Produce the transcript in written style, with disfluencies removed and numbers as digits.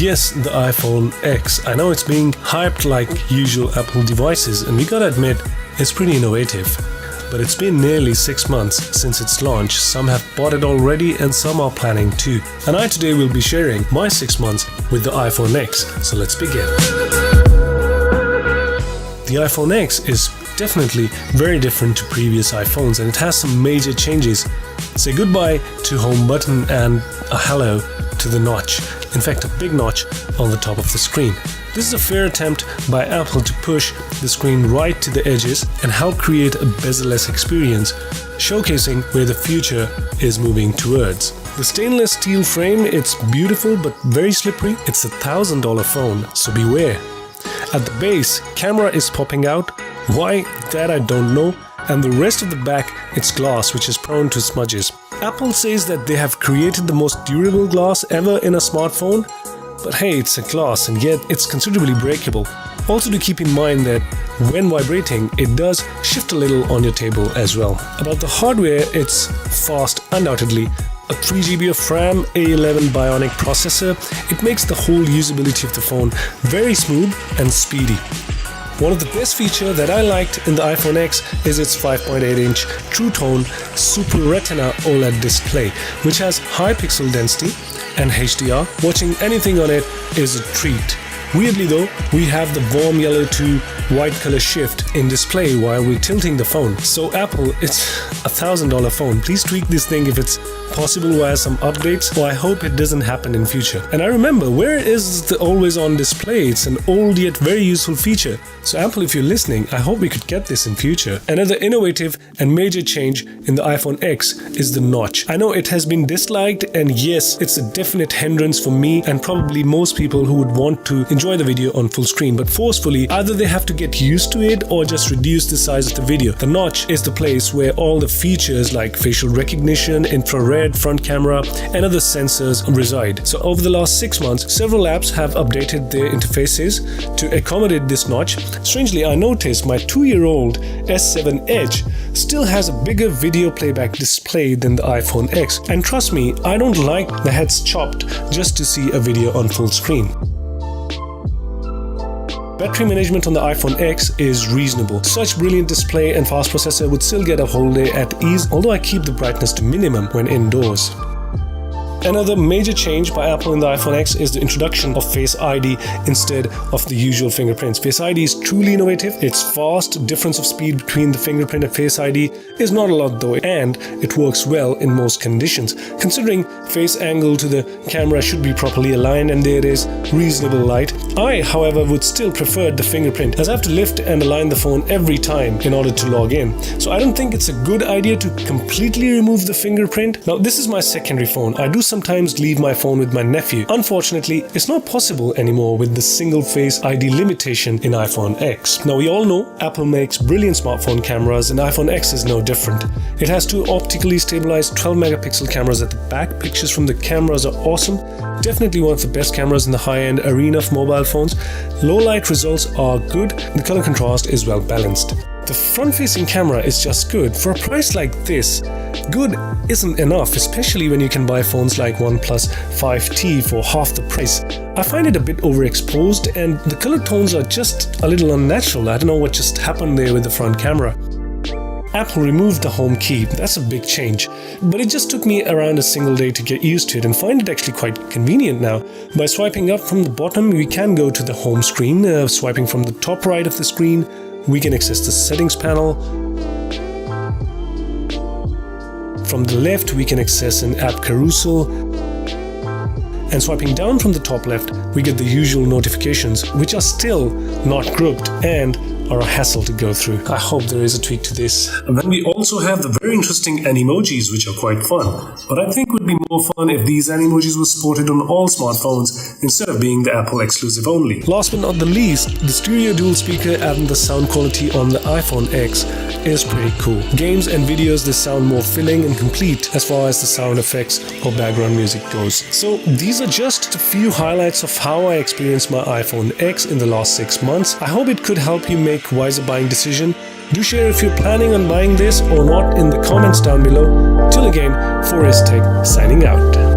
Yes, the iPhone X. I know it's being hyped like usual Apple devices, and we gotta admit, it's pretty innovative. But it's been nearly 6 months since its launch. Some have bought it already and some are planning to. And I today will be sharing my 6 months with the iPhone X. So let's begin. The iPhone X is definitely very different to previous iPhones, and it has some major changes. Say goodbye to home button and a hello to the notch. In fact, a big notch on the top of the screen. This is a fair attempt by Apple to push the screen right to the edges and help create a bezel-less experience, showcasing where the future is moving towards. The stainless steel frame, it's beautiful but very slippery. It's $1,000 phone, so beware. At the base, camera is popping out. Why? That I don't know. And the rest of the back, it's glass, which is prone to smudges. Apple says that they have created the most durable glass ever in a smartphone. But hey, it's a glass and yet it's considerably breakable. Also to keep in mind that when vibrating, it does shift a little on your table as well. About the hardware, it's fast undoubtedly. A 3GB of RAM, A11 Bionic processor, it makes the whole usability of the phone very smooth and speedy. One of the best features that I liked in the iPhone X is its 5.8-inch True Tone Super Retina OLED display, which has high pixel density and HDR. Watching anything on it is a treat. Weirdly though, we have the warm yellow to white color shift in display while we're tilting the phone. So Apple, it's $1,000 phone. Please tweak this thing if it's possible via some updates, or I hope it doesn't happen in future. And I remember, where is the always on display? It's an old yet very useful feature. So Apple, if you're listening, I hope we could get this in future. Another innovative and major change in the iPhone X is the notch. I know it has been disliked, and yes, it's a definite hindrance for me and probably most people who would want to enjoy the video on full screen, but forcefully, either they have to get used to it or just reduce the size of the video. The notch is the place where all the features like facial recognition, infrared, front camera and other sensors reside. So over the last 6 months, several apps have updated their interfaces to accommodate this notch. Strangely, I noticed my 2-year-old S7 Edge still has a bigger video playback display than the iPhone X. And trust me, I don't like the heads chopped just to see a video on full screen. Battery management on the iPhone X is reasonable. Such brilliant display and fast processor would still get a whole day at ease, although I keep the brightness to minimum when indoors. Another major change by Apple in the iPhone X is the introduction of Face ID instead of the usual fingerprints. Face ID is truly innovative. It's fast. Difference of speed between the fingerprint and Face ID is not a lot though, and it works well in most conditions. Considering face angle to the camera should be properly aligned and there is reasonable light. I, however, would still prefer the fingerprint, as I have to lift and align the phone every time in order to log in. So I don't think it's a good idea to completely remove the fingerprint. Now, this is my secondary phone. I do sometimes leave my phone with my nephew. Unfortunately, it's not possible anymore with the single face ID limitation in iPhone X. Now we all know Apple makes brilliant smartphone cameras and iPhone X is no different. It has two optically stabilized 12 megapixel cameras at the back. Pictures from the cameras are awesome. Definitely one of the best cameras in the high-end arena of mobile phones. Low light results are good. The color contrast is well balanced. The front-facing camera is just good. For a price like this, good isn't enough, especially when you can buy phones like OnePlus 5T for half the price. I find it a bit overexposed and the color tones are just a little unnatural. I don't know what just happened there with the front camera. Apple removed the home key. That's a big change, but it just took me around a single day to get used to it and find it actually quite convenient now. By swiping up from the bottom, we can go to the home screen. Swiping from the top right of the screen, we can access the settings panel. From the left, we can access an app carousel. And swiping down from the top left, we get the usual notifications, which are still not grouped and are a hassle to go through. I hope there is a tweak to this. And then we also have the very interesting Emojis, which are quite fun. But I think it would be more fun if these Emojis were supported on all smartphones instead of being the Apple exclusive only. Last but not the least, the stereo dual speaker and the sound quality on the iPhone X is pretty cool. Games and videos, they sound more filling and complete as far as the sound effects or background music goes. So these are just a few highlights of how I experienced my iPhone X in the last 6 months. I hope it could help you make wiser buying decision. Do share if you're planning on buying this or not in the comments down below. Till again, Forest Tech signing out.